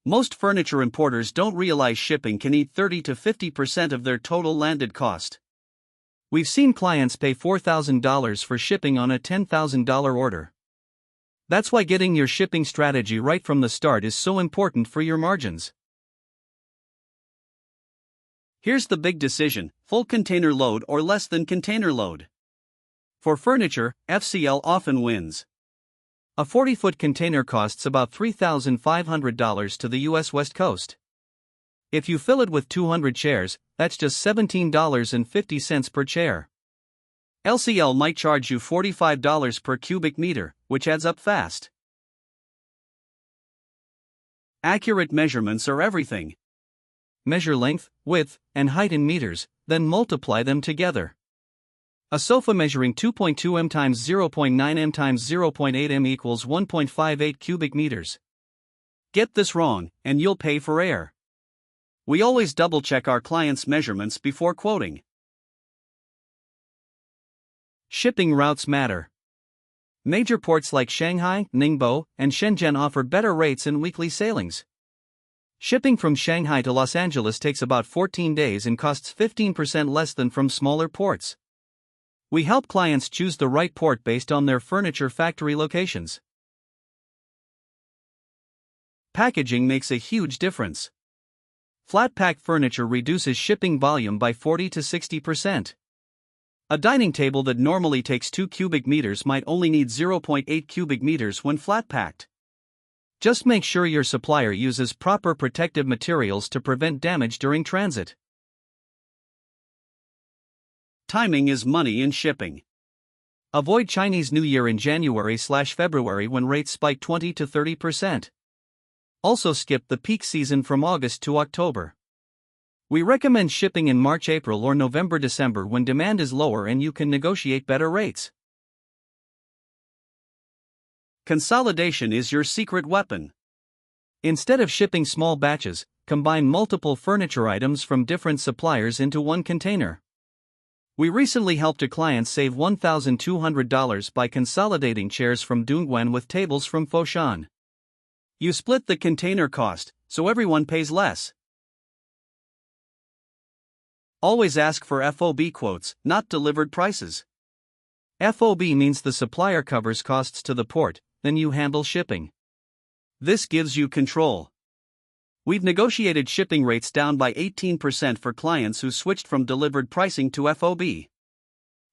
Most furniture importers don't realize shipping can eat 30 to 50% of their total landed cost. We've seen clients pay $4,000 for shipping on a $10,000 order. That's why getting your shipping strategy right from the start is so important for your margins. Here's the big decision: full container load or less than container load. For furniture, FCL often wins. A 40-foot container costs about $3,500 to the US West Coast. If you fill it with 200 chairs, that's just $17.50 per chair. LCL might charge you $45 per cubic meter, which adds up fast. Accurate measurements are everything. Measure length, width, and height in meters, then multiply them together. A sofa measuring 2.2 m times 0.9 m times 0.8 m equals 1.58 cubic meters. Get this wrong, and you'll pay for air. We always double-check our clients' measurements before quoting. Shipping routes matter. Major ports like Shanghai, Ningbo, and Shenzhen offer better rates and weekly sailings. Shipping from Shanghai to Los Angeles takes about 14 days and costs 15% less than from smaller ports. We help clients choose the right port based on their furniture factory locations. Packaging makes a huge difference. Flat pack furniture reduces shipping volume by 40 to 60%. A dining table that normally takes 2 cubic meters might only need 0.8 cubic meters when flat packed. Just make sure your supplier uses proper protective materials to prevent damage during transit. Timing is money in shipping. Avoid Chinese New Year in January/February when rates spike 20 to 30%. Also skip the peak season from August to October. We recommend shipping in March, April, or November, December when demand is lower and you can negotiate better rates. Consolidation is your secret weapon. Instead of shipping small batches, combine multiple furniture items from different suppliers into one container. We recently helped a client save $1,200 by consolidating chairs from Dongguan with tables from Foshan. You split the container cost, so everyone pays less. Always ask for FOB quotes, not delivered prices. FOB means the supplier covers costs to the port, then you handle shipping. This gives you control. We've negotiated shipping rates down by 18% for clients who switched from delivered pricing to FOB.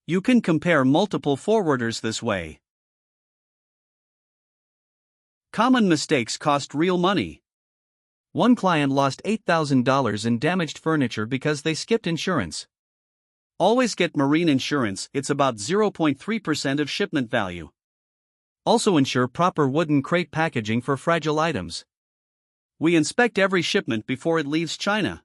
You can compare multiple forwarders this way. Common mistakes cost real money. One client lost $8,000 in damaged furniture because they skipped insurance. Always get marine insurance, it's about 0.3% of shipment value. Also ensure proper wooden crate packaging for fragile items. We inspect every shipment before it leaves China.